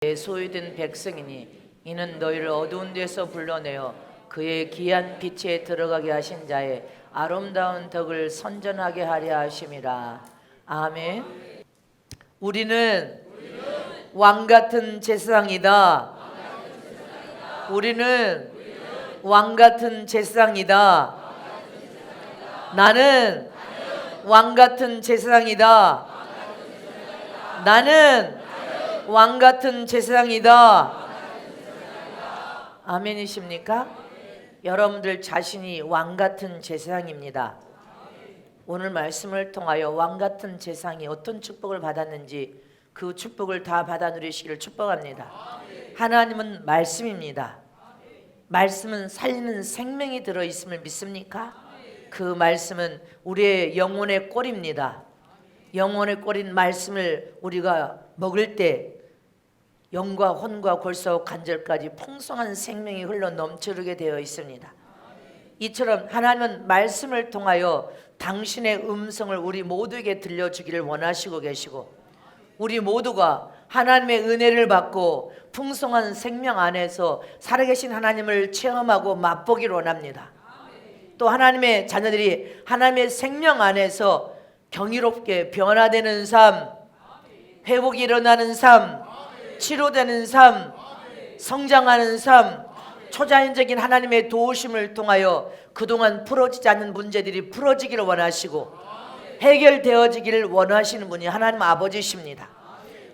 소유된 백성이니 이는 너희를 어두운 데서 불러내어 그의 귀한 빛에 들어가게 하신 자의 아름다운 덕을 선전하게 하려 하심이라. 아멘. 우리는 왕 같은 제사장이다. 우리는 왕 같은 제사장이다. 나는 왕 같은 제사장이다. 나는 왕 같은 제사장이다. 아멘이십니까? 여러분들 자신이 왕 같은 제사장입니다. 오늘 말씀을 통하여 왕 같은 제사장이 어떤 축복을 받았는지 그 축복을 다 받아 누리시기를 축복합니다. 하나님은 말씀입니다. 말씀은 살리는 생명이 들어있음을 믿습니까? 그 말씀은 우리의 영혼의 꼴입니다. 영혼의 꼴인 말씀을 우리가 먹을 때 영과 혼과 골수와 관절까지 풍성한 생명이 흘러 넘치게 되어 있습니다. 이처럼 하나님은 말씀을 통하여 당신의 음성을 우리 모두에게 들려주기를 원하시고 계시고, 우리 모두가 하나님의 은혜를 받고 풍성한 생명 안에서 살아계신 하나님을 체험하고 맛보기를 원합니다. 또 하나님의 자녀들이 하나님의 생명 안에서 경이롭게 변화되는 삶, 회복이 일어나는 삶, 치료되는 삶, 성장하는 삶, 초자연적인 하나님의 도우심을 통하여 그동안 풀어지지 않는 문제들이 풀어지기를 원하시고 해결되어지기를 원하시는 분이 하나님 아버지십니다.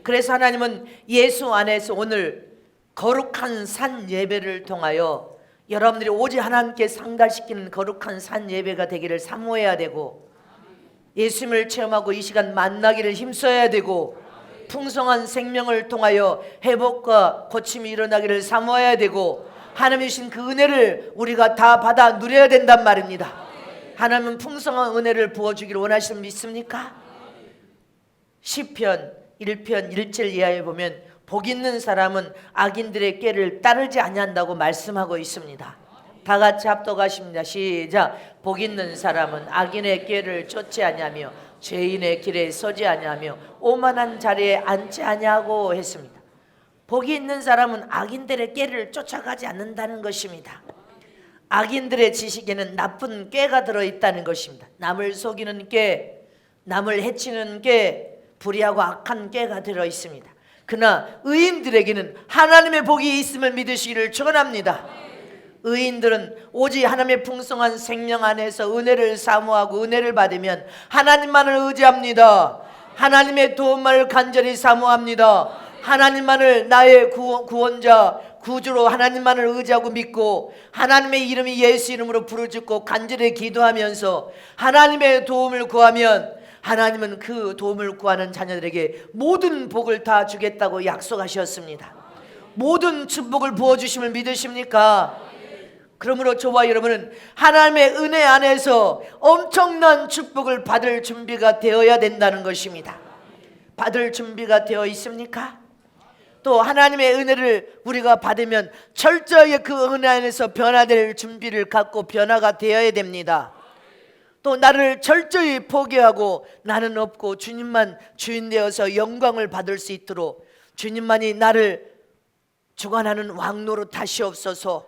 그래서 하나님은 예수 안에서 오늘 거룩한 산 예배를 통하여 여러분들이 오직 하나님께 상달시키는 거룩한 산 예배가 되기를 사모해야 되고, 예수님을 체험하고 이 시간 만나기를 힘써야 되고, 풍성한 생명을 통하여 회복과 고침이 일어나기를 사모해야 되고, 하나님이 주신 그 은혜를 우리가 다 받아 누려야 된단 말입니다. 하나님은 풍성한 은혜를 부어주기를 원하시는 믿습니까? 시편 1편 1절 이하에 보면 복 있는 사람은 악인들의 꾀를 따르지 아니한다고 말씀하고 있습니다. 다 같이 합독하십니다. 시작. 복 있는 사람은 악인의 꾀를 쫓지 아니하며 죄인의 길에 서지 아니하며 오만한 자리에 앉지 아니하고 했습니다. 복이 있는 사람은 악인들의 꾀를 쫓아가지 않는다는 것입니다. 악인들의 지식에는 나쁜 꾀가 들어있다는 것입니다. 남을 속이는 꾀, 남을 해치는 꾀, 불의하고 악한 꾀가 들어있습니다. 그러나 의인들에게는 하나님의 복이 있음을 믿으시기를 축원합니다. 의인들은 오직 하나님의 풍성한 생명 안에서 은혜를 사모하고 은혜를 받으면 하나님만을 의지합니다. 하나님의 도움을 간절히 사모합니다. 하나님만을 나의 구원자, 구주로 하나님만을 의지하고 믿고 하나님의 이름이 예수 이름으로 부르짖고 간절히 기도하면서 하나님의 도움을 구하면 하나님은 그 도움을 구하는 자녀들에게 모든 복을 다 주겠다고 약속하셨습니다. 모든 축복을 부어주심을 믿으십니까? 그러므로 저와 여러분은 하나님의 은혜 안에서 엄청난 축복을 받을 준비가 되어야 된다는 것입니다. 받을 준비가 되어 있습니까? 또 하나님의 은혜를 우리가 받으면 철저하게 그 은혜 안에서 변화될 준비를 갖고 변화가 되어야 됩니다. 또 나를 철저히 포기하고 나는 없고 주님만 주인 되어서 영광을 받을 수 있도록 주님만이 나를 주관하는 왕노릇 하시옵소서.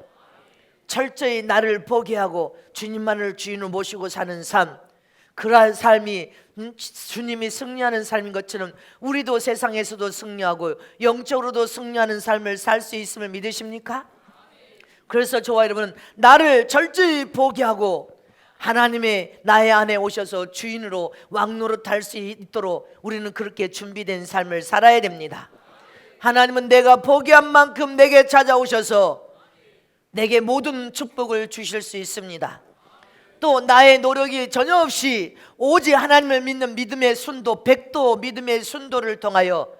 철저히 나를 포기하고 주님만을 주인으로 모시고 사는 삶, 그러한 삶이 주님이 승리하는 삶인 것처럼 우리도 세상에서도 승리하고 영적으로도 승리하는 삶을 살 수 있음을 믿으십니까? 그래서 저와 여러분은 나를 철저히 포기하고 하나님의 나의 안에 오셔서 주인으로 왕노릇 할 수 있도록 우리는 그렇게 준비된 삶을 살아야 됩니다. 하나님은 내가 포기한 만큼 내게 찾아오셔서 내게 모든 축복을 주실 수 있습니다. 또 나의 노력이 전혀 없이 오직 하나님을 믿는 믿음의 순도, 백도 믿음의 순도를 통하여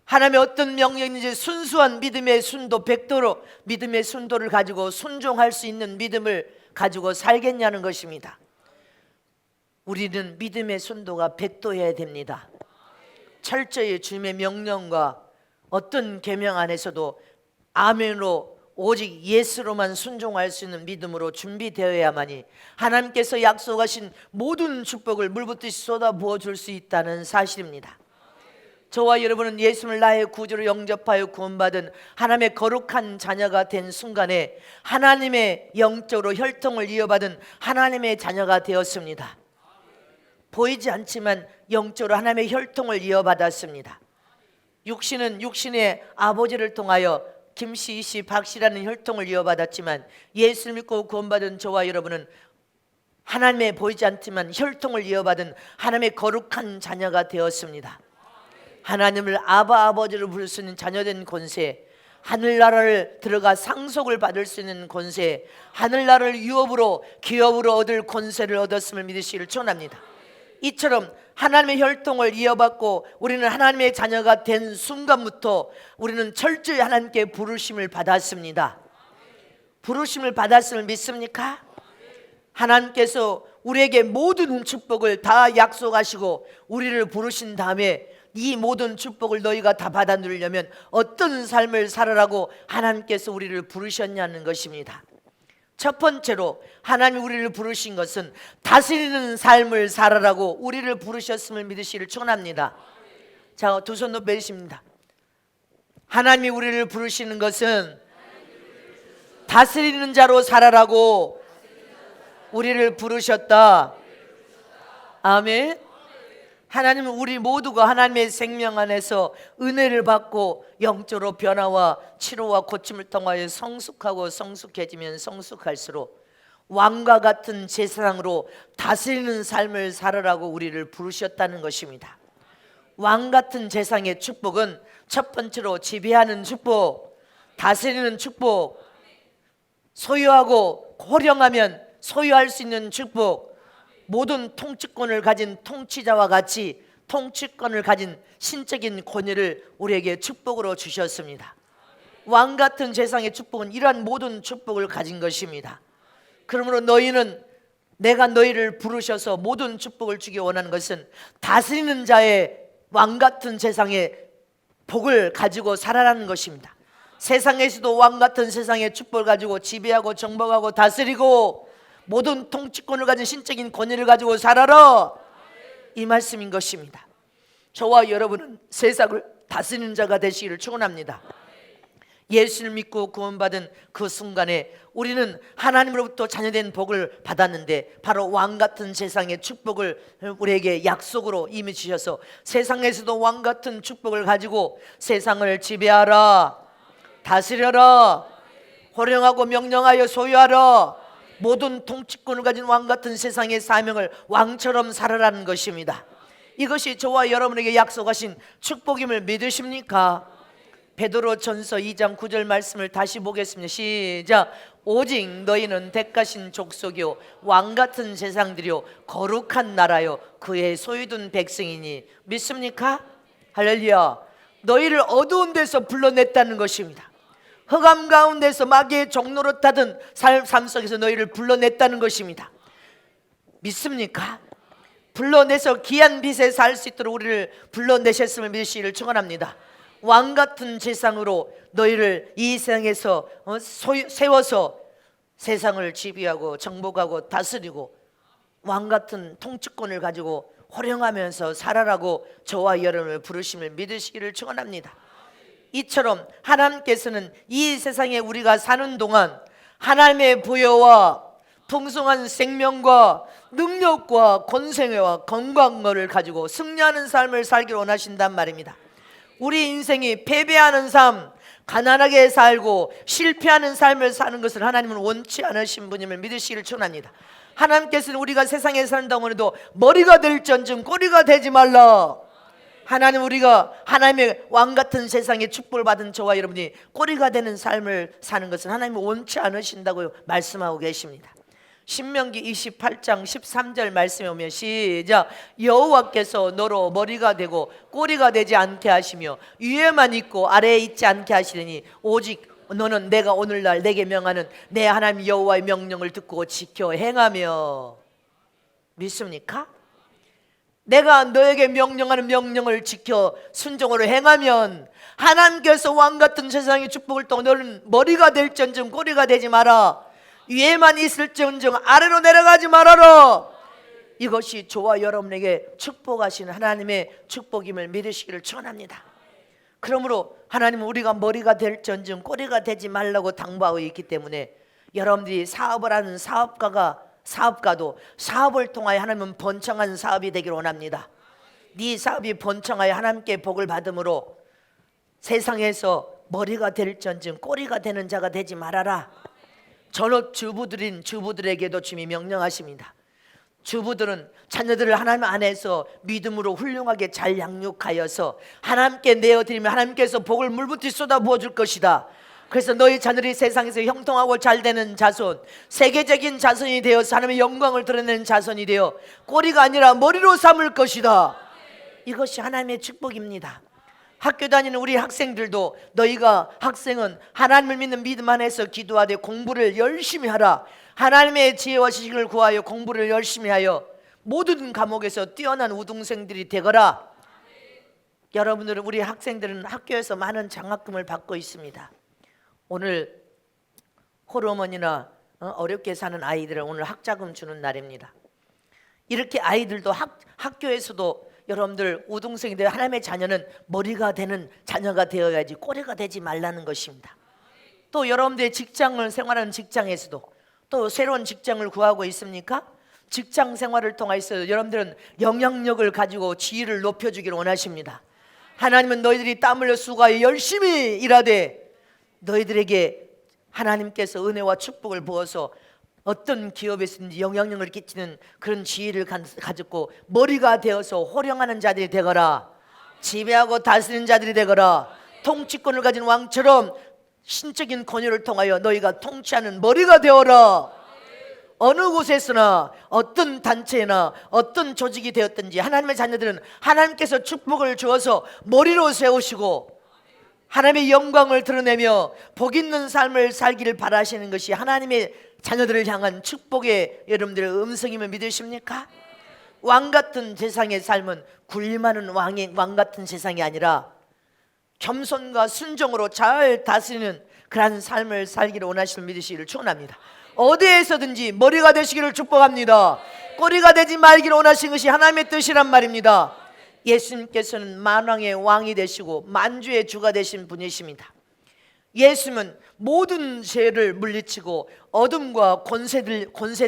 하나님의 어떤 명령인지 순수한 믿음의 순도, 백도로 믿음의 순도를 가지고 순종할 수 있는 믿음을 가지고 살겠냐는 것입니다. 우리는 믿음의 순도가 백도여야 됩니다. 철저히 주님의 명령과 어떤 계명 안에서도 아멘으로 오직 예수로만 순종할 수 있는 믿음으로 준비되어야만이 하나님께서 약속하신 모든 축복을 물붓듯이 쏟아 부어줄 수 있다는 사실입니다. 저와 여러분은 예수를 나의 구주로 영접하여 구원받은 하나님의 거룩한 자녀가 된 순간에 하나님의 영적으로 혈통을 이어받은 하나님의 자녀가 되었습니다. 보이지 않지만 영적으로 하나님의 혈통을 이어받았습니다. 육신은 육신의 아버지를 통하여 김씨, 이씨, 박씨라는 혈통을 이어받았지만 예수를 믿고 구원받은 저와 여러분은 하나님의 보이지 않지만 혈통을 이어받은 하나님의 거룩한 자녀가 되었습니다. 하나님을 아바 아버지로 부를 수 있는 자녀된 권세, 하늘나라를 들어가 상속을 받을 수 있는 권세, 하늘나라를 유업으로 기업으로 얻을 권세를 얻었음을 믿으시기를 축원합니다. 이처럼 하나님의 혈통을 이어받고 우리는 하나님의 자녀가 된 순간부터 우리는 철저히 하나님께 부르심을 받았습니다. 부르심을 받았음을 믿습니까? 하나님께서 우리에게 모든 축복을 다 약속하시고 우리를 부르신 다음에 이 모든 축복을 너희가 다 받아 누리려면 어떤 삶을 살아라고 하나님께서 우리를 부르셨냐는 것입니다. 첫 번째로 하나님이 우리를 부르신 것은 다스리는 삶을 살아라고 우리를 부르셨음을 믿으시기를 축원합니다. 자, 두 손 높여 주십니다. 하나님이 우리를 부르시는 것은 다스리는 자로 살아라고 우리를 부르셨다. 아멘. 하나님은 우리 모두가 하나님의 생명 안에서 은혜를 받고 영적으로 변화와 치료와 고침을 통하여 성숙하고 성숙해지면 성숙할수록 왕과 같은 제사장으로 다스리는 삶을 살아라고 우리를 부르셨다는 것입니다. 왕 같은 제사장의 축복은 첫 번째로 지배하는 축복, 다스리는 축복, 소유하고 호령하면 소유할 수 있는 축복, 모든 통치권을 가진 통치자와 같이 통치권을 가진 신적인 권위를 우리에게 축복으로 주셨습니다. 왕 같은 제사장의 축복은 이러한 모든 축복을 가진 것입니다. 그러므로 너희는 내가 너희를 부르셔서 모든 축복을 주기 원하는 것은 다스리는 자의 왕 같은 세상의 복을 가지고 살아라는 것입니다. 세상에서도 왕 같은 세상의 축복을 가지고 지배하고 정복하고 다스리고 모든 통치권을 가진 신적인 권위를 가지고 살아라, 이 말씀인 것입니다. 저와 여러분은 세상을 다스리는 자가 되시기를 축원합니다. 예수를 믿고 구원받은 그 순간에 우리는 하나님으로부터 자녀된 복을 받았는데 바로 왕 같은 세상의 축복을 우리에게 약속으로 이미 주셔서 세상에서도 왕 같은 축복을 가지고 세상을 지배하라, 다스려라, 호령하고 명령하여 소유하라, 모든 통치권을 가진 왕 같은 세상의 사명을 왕처럼 살아라는 것입니다. 이것이 저와 여러분에게 약속하신 축복임을 믿으십니까? 베드로전서 2장 9절 말씀을 다시 보겠습니다. 시작. 오직 너희는 택하신 족속이요 왕 같은 세상들이요 거룩한 나라요 그의 소유된 백성이니. 믿습니까? 할렐루야. 너희를 어두운 데서 불러냈다는 것입니다. 흑암 가운데서 마귀의 종로로 타던 삶 속에서 너희를 불러냈다는 것입니다. 믿습니까? 불러내서 귀한 빛에 살 수 있도록 우리를 불러내셨음을 믿으시기를 축원합니다. 왕 같은 세상으로 너희를 이 세상에서 세워서 세상을 지배하고 정복하고 다스리고 왕 같은 통치권을 가지고 호령하면서 살아라고 저와 여러분을 부르심을 믿으시기를 축원합니다. 이처럼 하나님께서는 이 세상에 우리가 사는 동안 하나님의 부여와 풍성한 생명과 능력과 권세와 건강을 가지고 승리하는 삶을 살기를 원하신단 말입니다. 우리 인생이 패배하는 삶, 가난하게 살고 실패하는 삶을 사는 것을 하나님은 원치 않으신 분임을 믿으시기를 축원합니다. 하나님께서는 우리가 세상에 사는 동안에도 머리가 될지언정 꼬리가 되지 말라. 하나님, 우리가 하나님의 왕 같은 세상에 축복을 받은 저와 여러분이 꼬리가 되는 삶을 사는 것은 하나님이 원치 않으신다고 말씀하고 계십니다. 신명기 28장 13절 말씀에 오면 시작. 여호와께서 너로 머리가 되고 꼬리가 되지 않게 하시며 위에만 있고 아래에 있지 않게 하시리니 오직 너는 내가 오늘날 내게 명하는 내 하나님 여호와의 명령을 듣고 지켜 행하며. 믿습니까? 내가 너에게 명령하는 명령을 지켜 순종으로 행하면 하나님께서 왕같은 세상의 축복을 통해 너는 머리가 될지언정 꼬리가 되지 마라. 위에만 있을지언정 아래로 내려가지 말아라. 이것이 저와 여러분에게 축복하시는 하나님의 축복임을 믿으시기를 축원합니다. 그러므로 하나님은 우리가 머리가 될전증 꼬리가 되지 말라고 당부하고 있기 때문에 여러분들이 사업을 하는 사업가도 사업을 통하여 하나님은 번창한 사업이 되기를 원합니다. 네 사업이 번창하여 하나님께 복을 받음으로 세상에서 머리가 될전증 꼬리가 되는 자가 되지 말아라. 전업 주부들에게도 주님이 명령하십니다. 주부들은 자녀들을 하나님 안에서 믿음으로 훌륭하게 잘 양육하여서 하나님께 내어드리면 하나님께서 복을 물붓이 쏟아부어 줄 것이다. 그래서 너희 자녀들이 세상에서 형통하고 잘 되는 자손, 세계적인 자손이 되어서 하나님의 영광을 드러내는 자손이 되어 꼬리가 아니라 머리로 삼을 것이다. 이것이 하나님의 축복입니다. 학교 다니는 우리 학생들도 너희가 학생은 하나님을 믿는 믿음 안에서 기도하되 공부를 열심히 하라. 하나님의 지혜와 지식을 구하여 공부를 열심히 하여 모든 과목에서 뛰어난 우등생들이 되거라. 여러분들은 우리 학생들은 학교에서 많은 장학금을 받고 있습니다. 오늘 홀어머니나 어렵게 사는 아이들은 오늘 학자금 주는 날입니다. 이렇게 아이들도 학교에서도 여러분들 우등생인데 하나님의 자녀는 머리가 되는 자녀가 되어야지 꼬리가 되지 말라는 것입니다. 또 여러분들의 직장을 생활하는 직장에서도 또 새로운 직장을 구하고 있습니까? 직장 생활을 통해서 여러분들은 영향력을 가지고 지위를 높여주기를 원하십니다. 하나님은 너희들이 땀 흘려 수고하여 열심히 일하되 너희들에게 하나님께서 은혜와 축복을 부어서 어떤 기업에서든지 영향력을 끼치는 그런 지위를 가졌고 머리가 되어서 호령하는 자들이 되거라. 지배하고 다스리는 자들이 되거라. 통치권을 가진 왕처럼 신적인 권위를 통하여 너희가 통치하는 머리가 되어라. 어느 곳에서나 어떤 단체나 어떤 조직이 되었든지 하나님의 자녀들은 하나님께서 축복을 주어서 머리로 세우시고 하나님의 영광을 드러내며 복 있는 삶을 살기를 바라시는 것이 하나님의 자녀들을 향한 축복의 여러분들의 음성임을 믿으십니까? 왕같은 세상의 삶은 군림하는 왕 같은 세상이 아니라 겸손과 순종으로 잘 다스리는 그러한 삶을 살기를 원하시는 믿으시기를 축원합니다. 어디에서든지 머리가 되시기를 축복합니다. 꼬리가 되지 말기를 원하시는 것이 하나님의 뜻이란 말입니다. 예수님께서는 만왕의 왕이 되시고 만주의 주가 되신 분이십니다. 예수님은 모든 죄를 물리치고 어둠과 권세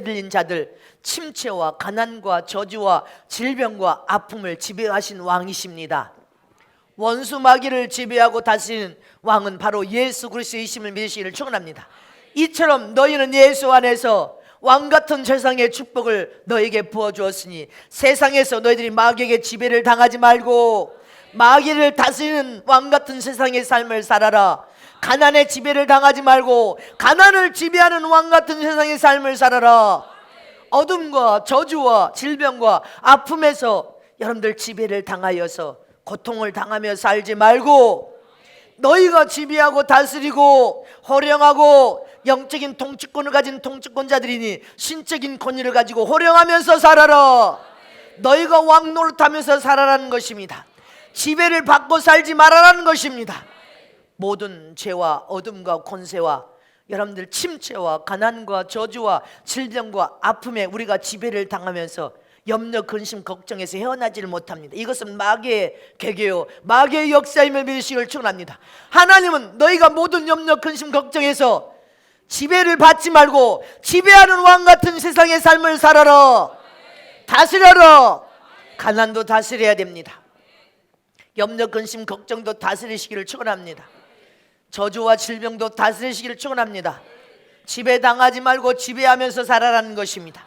들린 자들, 침체와 가난과 저주와 질병과 아픔을 지배하신 왕이십니다. 원수 마귀를 지배하고 다스리는 왕은 바로 예수 그리스도이심을 믿으시기를 축원합니다. 이처럼 너희는 예수 안에서 왕같은 세상의 축복을 너에게 부어주었으니 세상에서 너희들이 마귀에게 지배를 당하지 말고 마귀를 다스리는 왕같은 세상의 삶을 살아라. 가난의 지배를 당하지 말고 가난을 지배하는 왕같은 세상의 삶을 살아라. 어둠과 저주와 질병과 아픔에서 여러분들 지배를 당하여서 고통을 당하며 살지 말고 너희가 지배하고 다스리고 호령하고 영적인 통치권을 가진 통치권자들이니 신적인 권위를 가지고 호령하면서 살아라. 너희가 왕 노릇하면서 살아라는 것입니다. 지배를 받고 살지 말아라는 것입니다. 모든 죄와 어둠과 권세와 여러분들 침체와 가난과 저주와 질병과 아픔에 우리가 지배를 당하면서 염려, 근심, 걱정에서 헤어나지를 못합니다. 이것은 마귀의 계계요 마귀의 역사임을 믿으시기를 축원합니다. 하나님은 너희가 모든 염려, 근심, 걱정에서 지배를 받지 말고 지배하는 왕같은 세상의 삶을 살아라. 다스려라. 가난도 다스려야 됩니다. 염려, 근심, 걱정도 다스리시기를 축원합니다. 저주와 질병도 다스리시기를 축원합니다. 지배당하지 말고 지배하면서 살아라는 것입니다.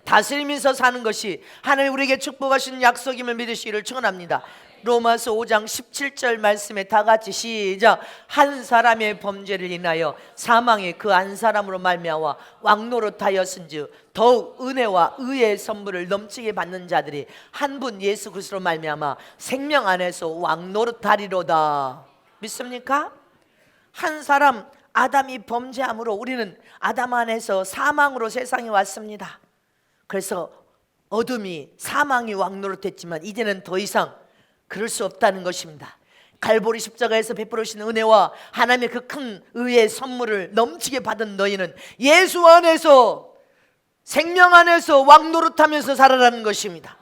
다스리면서 사는 것이 하나님 우리에게 축복하신 약속임을 믿으시기를 축원합니다. 로마서 5장 17절 말씀에 다 같이 시작. 한 사람의 범죄를 인하여 사망에 그 한 사람으로 말미암아 왕노릇하였은즉 더욱 은혜와 의의 선물을 넘치게 받는 자들이 한 분 예수 그리스도로 말미암아 생명 안에서 왕노릇하리로다. 믿습니까? 한 사람 아담이 범죄함으로 우리는 아담 안에서 사망으로 세상에 왔습니다. 그래서 어둠이 사망이 왕노릇했지만 이제는 더 이상 그럴 수 없다는 것입니다. 갈보리 십자가에서 베풀으신 은혜와 하나님의 그 큰 의의 선물을 넘치게 받은 너희는 예수 안에서 생명 안에서 왕 노릇하면서 살아라는 것입니다.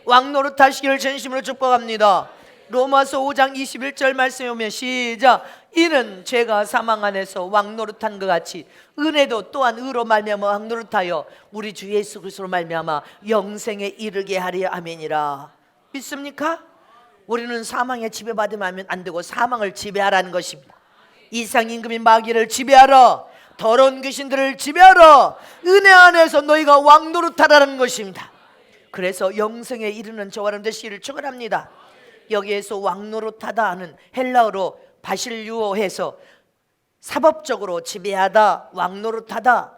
왕 노릇하시기를 전심으로 축복합니다. 로마서 5장 21절 말씀에 오면 시작. 이는 죄가 사망 안에서 왕 노릇한 것 같이 은혜도 또한 의로 말미암아 왕 노릇하여 우리 주 예수 그리스도로 말미암아 영생에 이르게 하리. 아멘이라. 믿습니까? 우리는 사망에 지배받으면 안 되고 사망을 지배하라는 것입니다. 이상 임금인 마귀를 지배하라. 더러운 귀신들을 지배하라. 은혜 안에서 너희가 왕 노릇하라는 것입니다. 그래서 영생에 이르는 저와 여러분들 되시기를 축원합니다. 여기에서 왕 노릇하다 하는 헬라어로 바실유어해서 사법적으로 지배하다, 왕 노릇하다.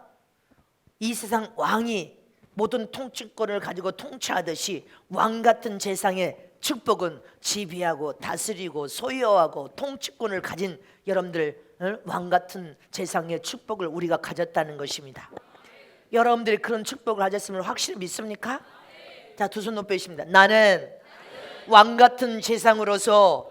이 세상 왕이 모든 통치권을 가지고 통치하듯이 왕 같은 세상의 축복은 지배하고 다스리고 소유하고 통치권을 가진 여러분들, 왕 같은 세상의 축복을 우리가 가졌다는 것입니다. 여러분들이 그런 축복을 가졌음을 확실히 믿습니까? 자, 두 손 높이십니다. 나는 왕 같은 세상으로서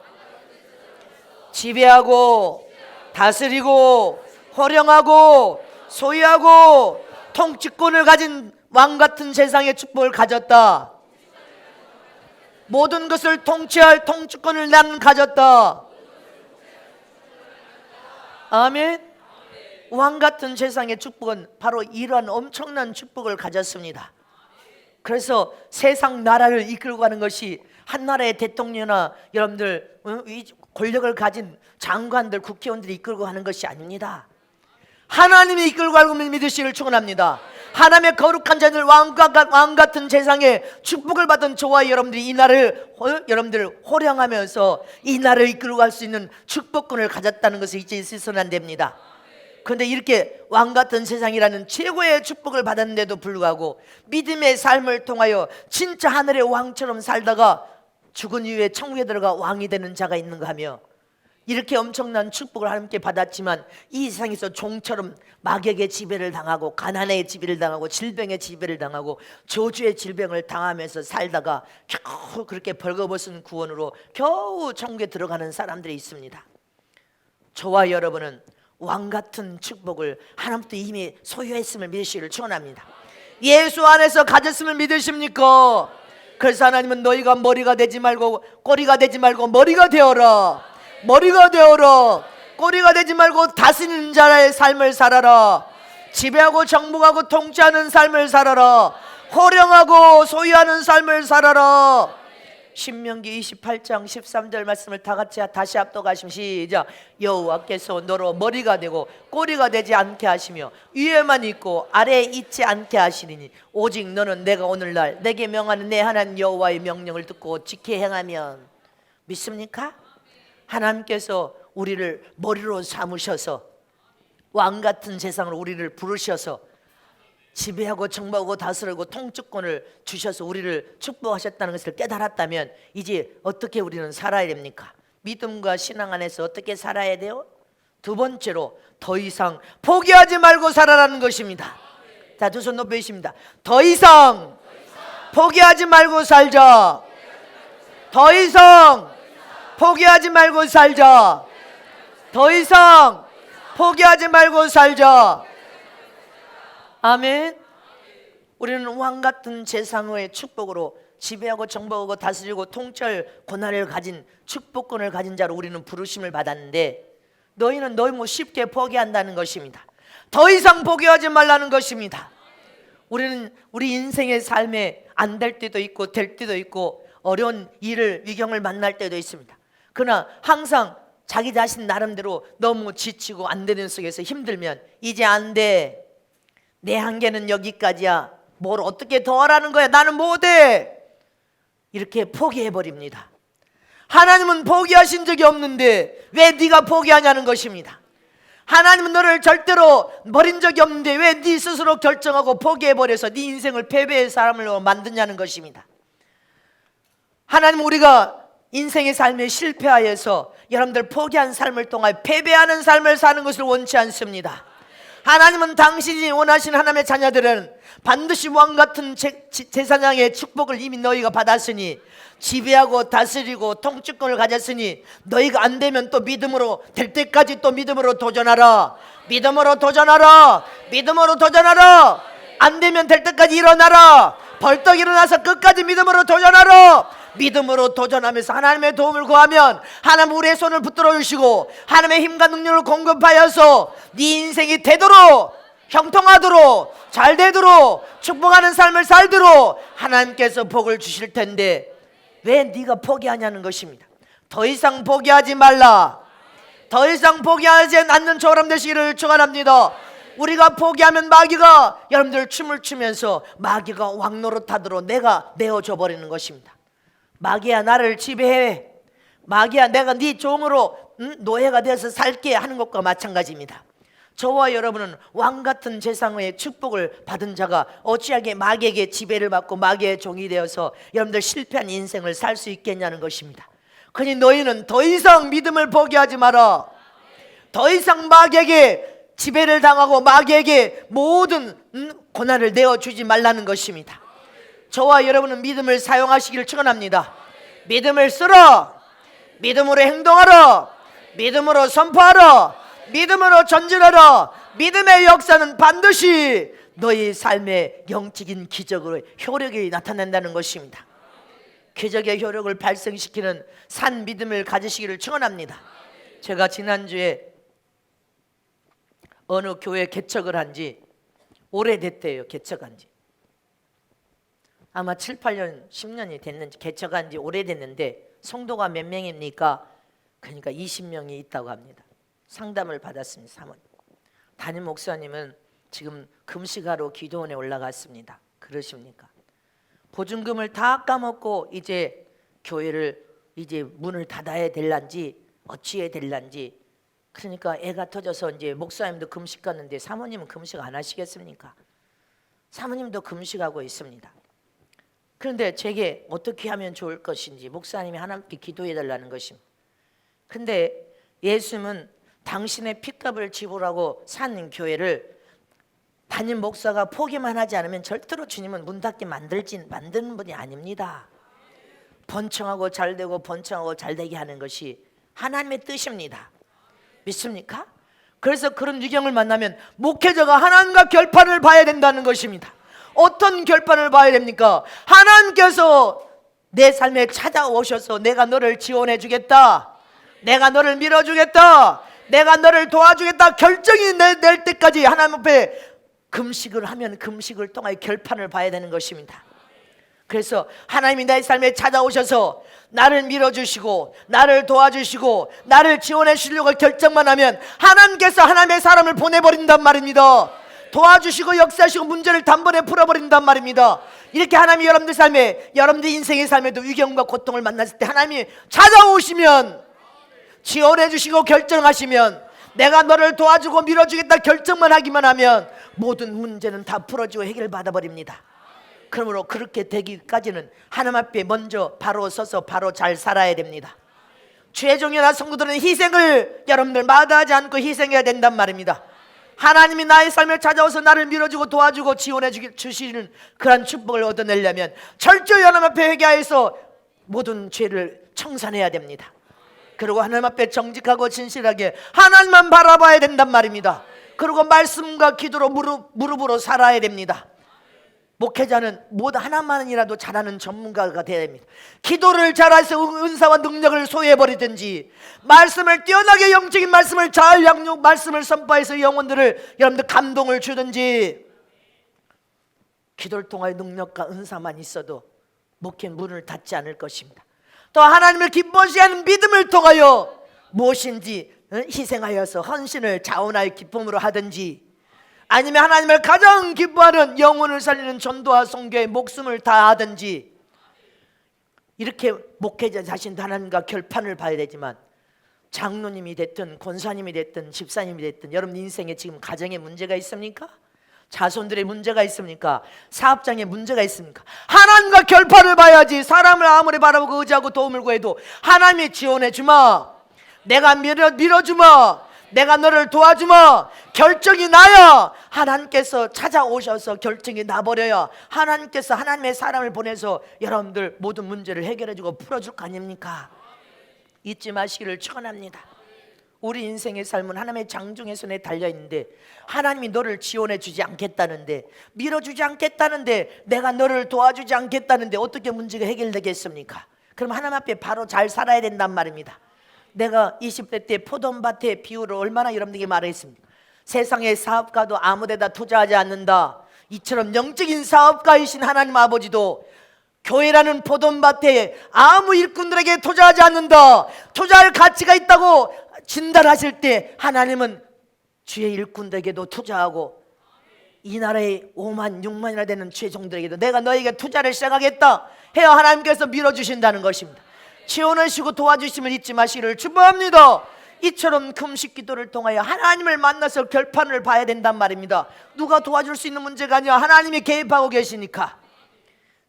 지배하고 다스리고 호령하고 소유하고 통치권을 가진 왕 같은 세상의 축복을 가졌다. 모든 것을 통치할 통치권을 나는 가졌다. 아멘. 왕 같은 세상의 축복은 바로 이러한 엄청난 축복을 가졌습니다. 그래서 세상 나라를 이끌고 가는 것이 한 나라의 대통령이나 여러분들 권력을 가진 장관들, 국회의원들이 이끌고 가는 것이 아닙니다. 하나님이 이끌고 가고 믿으시기를 축원합니다. 하나님의 거룩한 자들, 왕 같은 세상에 축복을 받은 저와 여러분들이 이 나라를 여러분들 호령하면서 이 나라를 이끌고 갈 수 있는 축복권을 가졌다는 것을 잊지 있어서는 안 됩니다. 그런데 이렇게 왕 같은 세상이라는 최고의 축복을 받았는데도 불구하고 믿음의 삶을 통하여 진짜 하늘의 왕처럼 살다가 죽은 이후에 천국에 들어가 왕이 되는 자가 있는가 하며, 이렇게 엄청난 축복을 하나님께 받았지만 이 세상에서 종처럼 마귀에게 지배를 당하고 가난의 지배를 당하고 질병의 지배를 당하고 저주의 질병을 당하면서 살다가 겨우 그렇게 벌거벗은 구원으로 겨우 천국에 들어가는 사람들이 있습니다. 저와 여러분은 왕 같은 축복을 하나님부터 이미 소유했음을 믿으시기를 축원합니다. 예수 안에서 가졌음을 믿으십니까? 그래서 하나님은 너희가 머리가 되지 말고 꼬리가 되지 말고 머리가 되어라. 머리가 되어라. 꼬리가 되지 말고 다스리는 자의 삶을 살아라. 지배하고 정복하고 통치하는 삶을 살아라. 호령하고 소유하는 삶을 살아라. 신명기 28장 13절 말씀을 다 같이 다시 합독하시면 시작. 여호와께서 너로 머리가 되고 꼬리가 되지 않게 하시며 위에만 있고 아래에 있지 않게 하시리니 오직 너는 내가 오늘날 내게 명하는 내 하나님 여호와의 명령을 듣고 지켜 행하면. 믿습니까? 하나님께서 우리를 머리로 삼으셔서 왕 같은 세상으로 우리를 부르셔서 지배하고 정복하고 다스리고 통치권을 주셔서 우리를 축복하셨다는 것을 깨달았다면 이제 어떻게 우리는 살아야 됩니까? 믿음과 신앙 안에서 어떻게 살아야 돼요? 두 번째로 더 이상 포기하지 말고 살아라는 것입니다. 자, 두 손 높이십니다. 더 이상 포기하지 말고 살자. 더 이상 포기하지 말고 살자. 더 이상 포기하지 말고 살자. 아멘. 우리는 왕 같은 세상의 축복으로 지배하고 정복하고 다스리고 통치할 권한을 가진 축복권을 가진 자로 우리는 부르심을 받았는데 너희는 너무 쉽게 포기한다는 것입니다. 더 이상 포기하지 말라는 것입니다. 우리는 우리 인생의 삶에 안 될 때도 있고 될 때도 있고 어려운 일을 위경을 만날 때도 있습니다. 그러나 항상 자기 자신 나름대로 너무 지치고 안 되는 속에서 힘들면 이제 안 돼. 내 한계는 여기까지야. 뭘 어떻게 더 하라는 거야. 나는 못해. 이렇게 포기해버립니다. 하나님은 포기하신 적이 없는데 왜 네가 포기하냐는 것입니다. 하나님은 너를 절대로 버린 적이 없는데 왜 네 스스로 결정하고 포기해버려서 네 인생을 패배의 사람으로 만드냐는 것입니다. 하나님은 우리가 인생의 삶에 실패하여서 여러분들 포기한 삶을 통하여 패배하는 삶을 사는 것을 원치 않습니다. 하나님은 당신이 원하시는 하나님의 자녀들은 반드시 왕 같은 제사장의 축복을 이미 너희가 받았으니 지배하고 다스리고 통치권을 가졌으니 너희가 안 되면 또 믿음으로 될 때까지 또 믿음으로 도전하라. 믿음으로 도전하라. 믿음으로 도전하라. 안 되면 될 때까지 일어나라. 벌떡 일어나서 끝까지 믿음으로 도전하라. 믿음으로 도전하면서 하나님의 도움을 구하면 하나님 우리의 손을 붙들어 주시고 하나님의 힘과 능력을 공급하여서 네 인생이 되도록, 형통하도록, 잘 되도록, 축복하는 삶을 살도록 하나님께서 복을 주실 텐데 왜 네가 포기하냐는 것입니다. 더 이상 포기하지 말라. 더 이상 포기하지 않는 저람 되시기를 축원합니다. 우리가 포기하면 마귀가 여러분들 춤을 추면서 마귀가 왕노릇하도록 내가 내어줘 버리는 것입니다. 마귀야 나를 지배해, 마귀야 내가 네 종으로 노예가 되어서 살게 하는 것과 마찬가지입니다. 저와 여러분은 왕같은 세상의 축복을 받은 자가 어찌하게 마귀에게 지배를 받고 마귀의 종이 되어서 여러분들 실패한 인생을 살 수 있겠냐는 것입니다. 그러니 너희는 더 이상 믿음을 포기하지 마라. 더 이상 마귀에게 지배를 당하고 마귀에게 모든 고난을 내어주지 말라는 것입니다. 저와 여러분은 믿음을 사용하시기를 축원합니다. 믿음을 쓰라. 믿음으로 행동하라. 믿음으로 선포하라. 믿음으로 전진하라. 믿음의 역사는 반드시 너희 삶의 영적인 기적으로 효력이 나타난다는 것입니다. 기적의 효력을 발생시키는 산 믿음을 가지시기를 축원합니다. 제가 지난주에 어느 교회 개척을 한 지 오래됐대요. 개척한 지 아마 7, 8년, 10년이 됐는지 개척한 지 오래됐는데 성도가 몇 명입니까? 그러니까 20명이 있다고 합니다. 상담을 받았습니다. 사모님. 담임 목사님은 지금 금식하러 기도원에 올라갔습니다. 그러십니까? 보증금을 다 까먹고 이제 교회를 이제 문을 닫아야 될란지 어찌해야 될란지, 그러니까 애가 터져서 이제 목사님도 금식 갔는데 사모님은 금식 안 하시겠습니까? 사모님도 금식하고 있습니다. 그런데 제게 어떻게 하면 좋을 것인지 목사님이 하나님께 기도해 달라는 것입니다. 근데 예수님은 당신의 핏값을 지불하고 산 교회를 담임 목사가 포기만 하지 않으면 절대로 주님은 문 닫게 만드는 분이 아닙니다. 번창하고 잘되고 번창하고 잘되게 하는 것이 하나님의 뜻입니다. 믿습니까? 그래서 그런 위경을 만나면 목회자가 하나님과 결판을 봐야 된다는 것입니다. 어떤 결판을 봐야 됩니까? 하나님께서 내 삶에 찾아오셔서 내가 너를 지원해 주겠다, 내가 너를 밀어주겠다, 내가 너를 도와주겠다 결정이 낼 때까지 하나님 앞에 금식을 하면 금식을 통하여 결판을 봐야 되는 것입니다. 그래서 하나님이 내 삶에 찾아오셔서 나를 밀어주시고 나를 도와주시고 나를 지원해 주시려고 결정만 하면 하나님께서 하나님의 사람을 보내버린단 말입니다. 도와주시고 역사하시고 문제를 단번에 풀어버린단 말입니다. 이렇게 하나님이 여러분들 삶에, 여러분들 인생의 삶에도 위경과 고통을 만났을 때 하나님이 찾아오시면, 지원해 주시고 결정하시면, 내가 너를 도와주고 밀어주겠다 결정만 하기만 하면 모든 문제는 다 풀어지고 해결받아 버립니다. 그러므로 그렇게 되기까지는 하나님 앞에 먼저 바로 서서 바로 잘 살아야 됩니다. 주의 종이나 성도들은 희생을 여러분들 마다하지 않고 희생해야 된단 말입니다. 하나님이 나의 삶에 찾아와서 나를 밀어주고 도와주고 지원해 주시는 그런 축복을 얻어내려면 철저히 하나님 앞에 회개하여서 모든 죄를 청산해야 됩니다. 그리고 하나님 앞에 정직하고 진실하게 하나님만 바라봐야 된단 말입니다. 그리고 말씀과 기도로 무릎으로 살아야 됩니다. 목회자는 모두 하나만이라도 잘하는 전문가가 되어야 됩니다. 기도를 잘해서 은사와 능력을 소유해버리든지, 말씀을 뛰어나게 영적인 말씀을 잘 양육, 말씀을 선포해서 영혼들을 여러분들 감동을 주든지, 기도를 통하여 능력과 은사만 있어도 목회 문을 닫지 않을 것입니다. 또 하나님을 기뻐하지 않는 믿음을 통하여 무엇인지 희생하여서 헌신을 자원하여 기쁨으로 하든지, 아니면 하나님을 가장 기뻐하는 영혼을 살리는 전도와 선교에 목숨을 다하든지, 이렇게 목회자 자신도 하나님과 결판을 봐야 되지만, 장로님이 됐든 권사님이 됐든 집사님이 됐든 여러분 인생에 지금 가정에 문제가 있습니까? 자손들의 문제가 있습니까? 사업장에 문제가 있습니까? 하나님과 결판을 봐야지. 사람을 아무리 바라보고 의지하고 도움을 구해도 하나님이 지원해 주마, 내가 밀어주마, 내가 너를 도와주마 결정이 나야 하나님께서 찾아오셔서 결정이 나버려야 하나님께서 하나님의 사람을 보내서 여러분들 모든 문제를 해결해주고 풀어줄 거 아닙니까? 잊지 마시기를 축원합니다. 우리 인생의 삶은 하나님의 장중의 손에 달려있는데 하나님이 너를 지원해 주지 않겠다는데, 밀어주지 않겠다는데, 내가 너를 도와주지 않겠다는데 어떻게 문제가 해결되겠습니까? 그럼 하나님 앞에 바로 잘 살아야 된단 말입니다. 내가 20대 때 포도밭의 비유를 얼마나 여러분들에게 말했습니까? 세상의 사업가도 아무데다 투자하지 않는다. 이처럼 영적인 사업가이신 하나님 아버지도 교회라는 포도밭에 아무 일꾼들에게 투자하지 않는다, 투자할 가치가 있다고 진단하실 때 하나님은 주의 일꾼들에게도 투자하고 이 나라에 5만 6만이나 되는 주의 종들에게도 내가 너에게 투자를 시작하겠다 해야 하나님께서 밀어주신다는 것입니다. 지원하시고 도와주심을 잊지 마시기를 축복합니다. 이처럼 금식 기도를 통하여 하나님을 만나서 결판을 봐야 된단 말입니다. 누가 도와줄 수 있는 문제가 아니라 하나님이 개입하고 계시니까.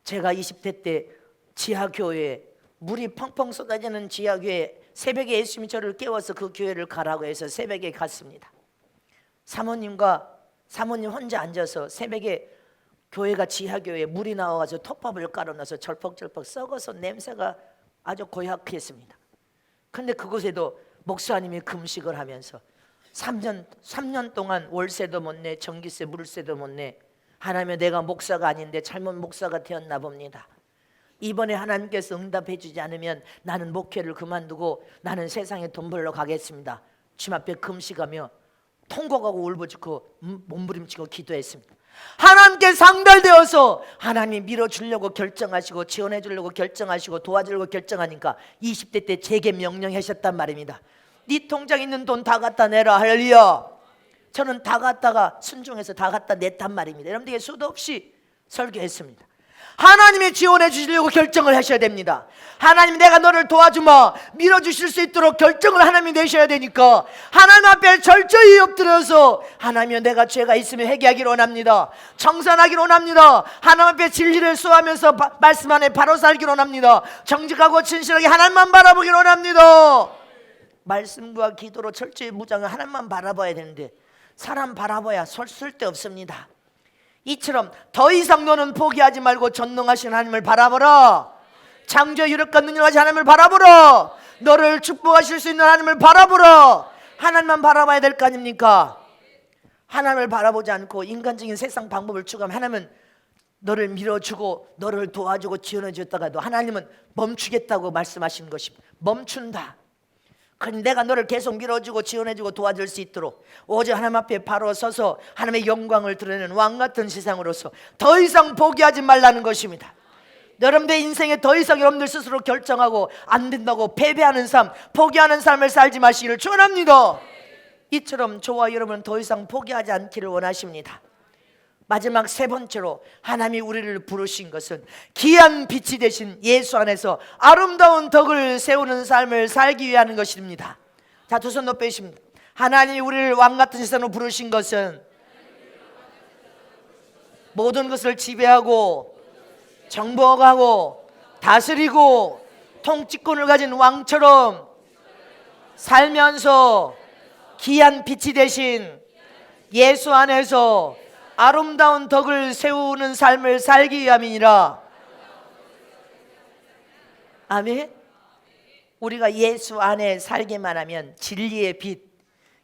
제가 20대 때 지하교회에, 물이 펑펑 쏟아지는 지하교회, 새벽에 예수님이 저를 깨워서 그 교회를 가라고 해서 새벽에 갔습니다. 사모님 혼자 앉아서 새벽에 교회가 지하교회에 물이 나와서 톱밥을 깔아놔서 절퍽절퍽 썩어서 냄새가 아주 고약했습니다. 그런데 그곳에도 목사님이 금식을 하면서 3년 동안 월세도 못 내, 전기세, 물세도 못 내. 하나님은 내가 목사가 아닌데 잘못 목사가 되었나 봅니다. 이번에 하나님께서 응답해 주지 않으면 나는 목회를 그만두고 나는 세상에 돈 벌러 가겠습니다. 주님 앞에 금식하며 통곡하고 울부짖고 몸부림치고 기도했습니다. 하나님께 상달되어서 하나님 밀어주려고 결정하시고 지원해 주려고 결정하시고 도와주려고 결정하니까 20대 때 제게 명령하셨단 말입니다. 네 통장에 있는 돈 다 갖다 내라. 할렐루야. 저는 다 갖다가 순종해서 다 갖다 냈단 말입니다. 여러분들에게 수도 없이 설교했습니다. 하나님이 지원해 주시려고 결정을 하셔야 됩니다. 하나님, 내가 너를 도와주마, 밀어주실 수 있도록 결정을 하나님이 내셔야 되니까 하나님 앞에 절저히 엎드려서 하나님, 내가 죄가 있으면 회개하기를 원합니다. 청산하기를 원합니다. 하나님 앞에 진리를 수하면서 말씀 안에 바로 살기를 원합니다. 정직하고 진실하게 하나님만 바라보기를 원합니다. 말씀과 기도로 철저히 무장을 하나님만 바라봐야 되는데 사람 바라봐야 쓸데없습니다. 이처럼 더 이상 너는 포기하지 말고 전능하신 하나님을 바라보라. 창조의 유력과 능력하신 하나님을 바라보라. 너를 축복하실 수 있는 하나님을 바라보라. 하나님만 바라봐야 될 거 아닙니까? 하나님을 바라보지 않고 인간적인 세상 방법을 추구하면 하나님은 너를 밀어주고 너를 도와주고 지원해 줬다가도 하나님은 멈추겠다고 말씀하신 것입니다. 멈춘다. 그럼 내가 너를 계속 밀어주고 지원해주고 도와줄 수 있도록 오직 하나님 앞에 바로 서서 하나님의 영광을 드러내는 왕같은 세상으로서 더 이상 포기하지 말라는 것입니다. 여러분들 인생에 더 이상 여러분들 스스로 결정하고 안 된다고 패배하는 삶, 포기하는 삶을 살지 마시기를 축원합니다. 이처럼 저와 여러분은 더 이상 포기하지 않기를 원하십니다. 마지막 세 번째로 하나님이 우리를 부르신 것은 귀한 빛이 되신 예수 안에서 아름다운 덕을 세우는 삶을 살기 위한 것입니다. 자, 두 손 높이십니다. 하나님이 우리를 왕같은 세상으로 부르신 것은 모든 것을 지배하고 정복하고 다스리고 통치권을 가진 왕처럼 살면서 귀한 빛이 되신 예수 안에서 아름다운 덕을 세우는 삶을 살기 위함이니라. 아멘. 우리가 예수 안에 살기만 하면 진리의 빛,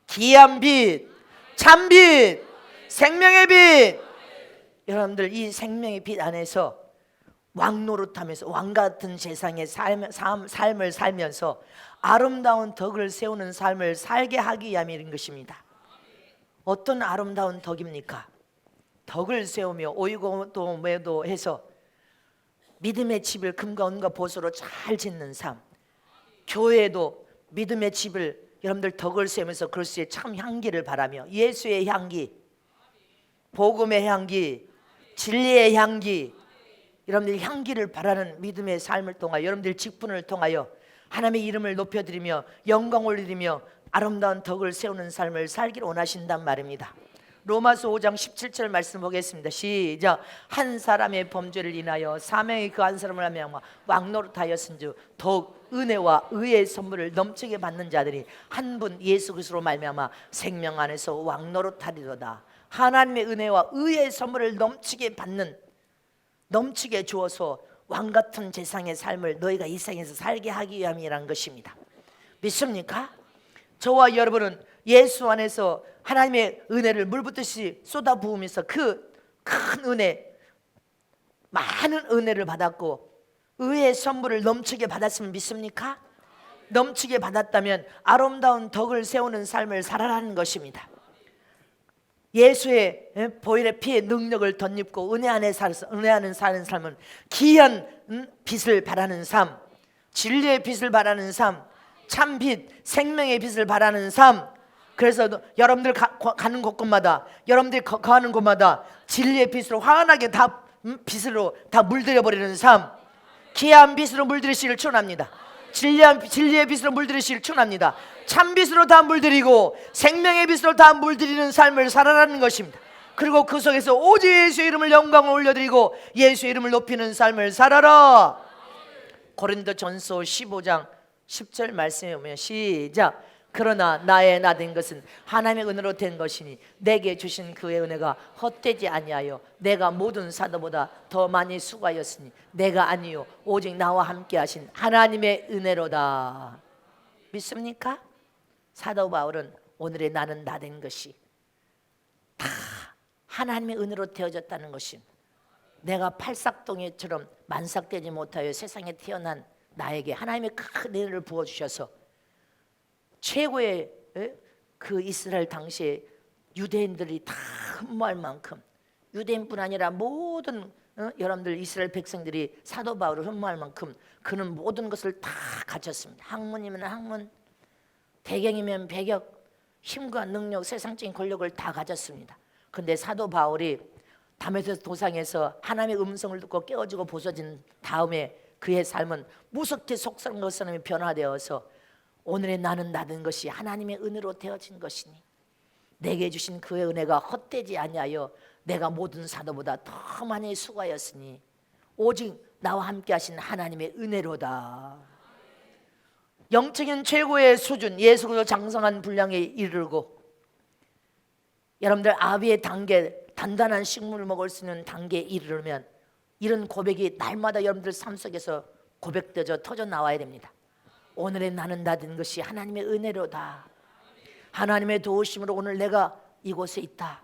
귀한 빛, 참빛, 생명의 빛, 여러분들 이 생명의 빛 안에서 왕노릇하면서 왕같은 세상의 삶을 살면서 아름다운 덕을 세우는 삶을 살게 하기 위함인 것입니다. 어떤 아름다운 덕입니까? 덕을 세우며 오이고도 매도 해서 믿음의 집을 금과 은과 보소로 잘 짓는 삶, 교회에도 믿음의 집을 여러분들 덕을 세우면서 그리스도의 참 향기를 바라며 예수의 향기, 복음의 향기, 진리의 향기, 여러분들 향기를 바라는 믿음의 삶을 통하여 여러분들 직분을 통하여 하나님의 이름을 높여드리며 영광 올리며 아름다운 덕을 세우는 삶을 살기를 원하신단 말입니다. 로마서 5장 17절 말씀 보겠습니다. 시작. 한 사람의 범죄를 인하여 사명이 그 한 사람을 하며 왕노릇하였은즉 더욱 은혜와 의의 선물을 넘치게 받는 자들이 한 분 예수 그리스도로 말미암아 생명 안에서 왕노릇하리로다. 하나님의 은혜와 의의 선물을 넘치게 주어서 왕같은 세상의 삶을 너희가 이 세상에서 살게 하기 위함이라는 것입니다. 믿습니까? 저와 여러분은 예수 안에서 하나님의 은혜를 물붓듯이 쏟아부으면서 그 큰 은혜, 많은 은혜를 받았고 의의 선물을 넘치게 받았으면 믿습니까? 넘치게 받았다면 아름다운 덕을 세우는 삶을 살아라는 것입니다. 예수의 보혈의 피의 능력을 덧입고 은혜 안에 사는 삶은 귀한 빛을 발하는 삶, 진리의 빛을 발하는 삶, 참 빛, 생명의 빛을 발하는 삶. 그래서 여러분들 가는 곳곳마다, 여러분들이 거하는 곳마다 진리의 빛으로 환하게 다 빛으로 다 물들여 버리는 삶, 귀한 빛으로 물들이시기를 축원합니다. 진리의 빛으로 물들이시기를 축원합니다. 참 빛으로 다 물들이고 생명의 빛으로 다 물들이는 삶을 살아라는 것입니다. 그리고 그 속에서 오직 예수의 이름을 영광을 올려드리고 예수의 이름을 높이는 삶을 살아라. 고린도전서 15장 10절 말씀에 보면 시작. 그러나 나의 나 된 것은 하나님의 은혜로 된 것이니 내게 주신 그의 은혜가 헛되지 아니하여 내가 모든 사도보다 더 많이 수고하였으니 내가 아니요 오직 나와 함께 하신 하나님의 은혜로다. 믿습니까? 사도 바울은 오늘의 나는 나 된 것이 다 하나님의 은혜로 되어졌다는 것입니다. 내가 팔싹동이처럼 만삭되지 못하여 세상에 태어난 나에게 하나님의 큰 은혜를 부어주셔서 최고의 그 이스라엘 당시에 유대인들이 다 흠모할 만큼, 유대인뿐 아니라 모든 여러분들 이스라엘 백성들이 사도 바울을 흠모할 만큼 그는 모든 것을 다 갖췄습니다. 학문이면 학문, 배경이면 배경, 힘과 능력, 세상적인 권력을 다 가졌습니다. 그런데 사도 바울이 다메섹 도상에서 하나님의 음성을 듣고 깨어지고 부서진 다음에 그의 삶은 무섭게 속상한 사람이 변화되어서 오늘의 나는 나 된 것이 하나님의 은혜로 되어진 것이니 내게 주신 그의 은혜가 헛되지 아니하여 내가 모든 사도보다 더 많이 수고하였으니 오직 나와 함께 하신 하나님의 은혜로다. 영적인 최고의 수준, 예수 그리스도 장성한 분량에 이르고 여러분들 아비의 단계, 단단한 식물을 먹을 수 있는 단계에 이르면 이런 고백이 날마다 여러분들 삶 속에서 고백되어 터져 나와야 됩니다. 오늘의 나는 나 된 것이 하나님의 은혜로다. 하나님의 도우심으로 오늘 내가 이곳에 있다.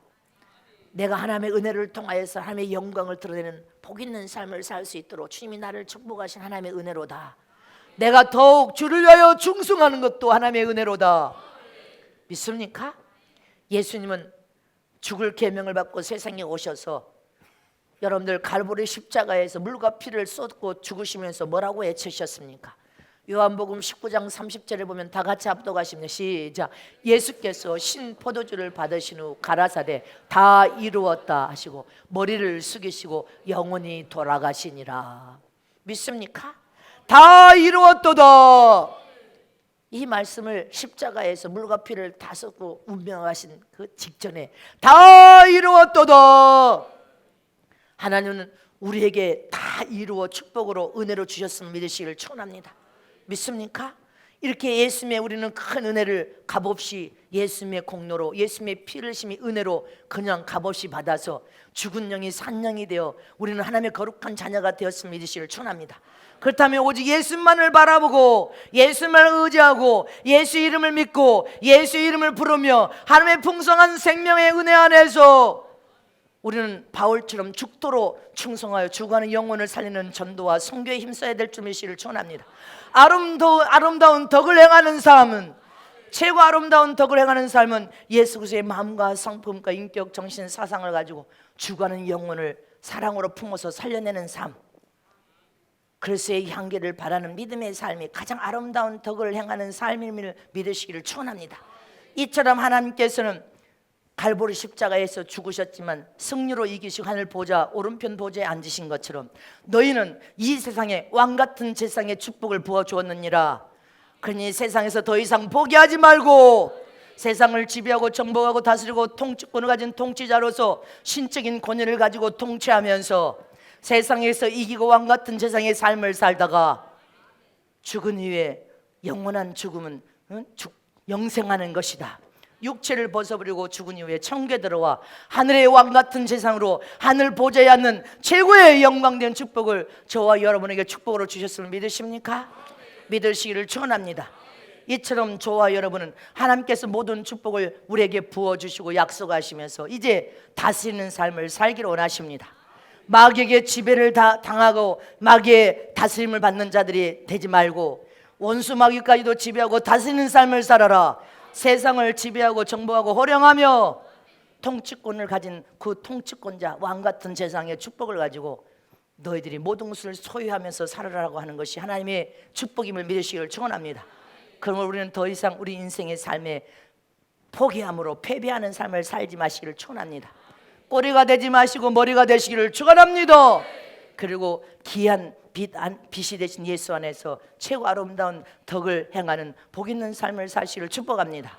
내가 하나님의 은혜를 통하여서 하나님의 영광을 드러내는 복 있는 삶을 살 수 있도록 주님이 나를 축복하신 하나님의 은혜로다. 내가 더욱 주를 위하여 충성하는 것도 하나님의 은혜로다. 믿습니까? 예수님은 죽을 계명을 받고 세상에 오셔서 여러분들 갈보리 십자가에서 물과 피를 쏟고 죽으시면서 뭐라고 외치셨습니까? 요한복음 19장 30절에 보면 다 같이 합독하십니다. 시작. 예수께서 신 포도주를 받으신 후 가라사대 다 이루었다 하시고 머리를 숙이시고 영원히 돌아가시니라. 믿습니까? 다 이루었도다. 이 말씀을 십자가에서 물과 피를 다 쏟고 운명하신 그 직전에 다 이루었도다. 하나님은 우리에게 다 이루어 축복으로 은혜로 주셨음을 믿으시기를 축원합니다. 믿습니까? 이렇게 예수님의 우리는 큰 은혜를 값없이 예수님의 공로로 예수님의 피를 심이 은혜로 그냥 값없이 받아서 죽은 영이 산 영이 되어 우리는 하나님의 거룩한 자녀가 되었음을 믿으시기를 축원합니다. 그렇다면 오직 예수만을 바라보고 예수만을 의지하고 예수 이름을 믿고 예수 이름을 부르며 하나님의 풍성한 생명의 은혜 안에서 우리는 바울처럼 죽도록 충성하여 죽어가는 영혼을 살리는 전도와 선교에 힘써야 될 줄 믿으시기를 축원합니다. 아름다운 덕을 행하는 삶은 최고 아름다운 덕을 행하는 삶은 예수 그리스도의 마음과 성품과 인격, 정신, 사상을 가지고 죽어가는 영혼을 사랑으로 품어서 살려내는 삶, 그리스도의 향기를 바라는 믿음의 삶이 가장 아름다운 덕을 행하는 삶임을 믿으시기를 축원합니다. 이처럼 하나님께서는 갈보리 십자가에서 죽으셨지만 승리로 이기시고 하늘 보좌 오른편 보좌에 앉으신 것처럼 너희는 이 세상에 왕같은 세상의 축복을 부어주었느니라. 그러니 세상에서 더 이상 포기하지 말고 세상을 지배하고 정복하고 다스리고 통치권을 가진 통치자로서 신적인 권위를 가지고 통치하면서 세상에서 이기고 왕같은 세상의 삶을 살다가 죽은 이후에 영원한 죽음은 영생하는 것이다. 육체를 벗어버리고 죽은 이후에 천국에 들어와 하늘의 왕같은 세상으로 하늘 보좌에 앉는 최고의 영광된 축복을 저와 여러분에게 축복으로 주셨음을 믿으십니까? 믿으시기를 축원합니다. 이처럼 저와 여러분은 하나님께서 모든 축복을 우리에게 부어주시고 약속하시면서 이제 다스리는 삶을 살기를 원하십니다. 마귀에게 지배를 당하고 마귀의 다스림을 받는 자들이 되지 말고 원수 마귀까지도 지배하고 다스리는 삶을 살아라. 세상을 지배하고 정복하고 호령하며 통치권을 가진 그 통치권자, 왕같은 세상의 축복을 가지고 너희들이 모든 것을 소유하면서 살아라고 하는 것이 하나님의 축복임을 믿으시기를 축원합니다. 그러면 우리는 더 이상 우리 인생의 삶에 포기함으로 패배하는 삶을 살지 마시기를 축원합니다. 꼬리가 되지 마시고 머리가 되시기를 축원합니다. 그리고 귀한 빛이 되신 예수 안에서 최고 아름다운 덕을 행하는 복 있는 삶을 사시기를 축복합니다.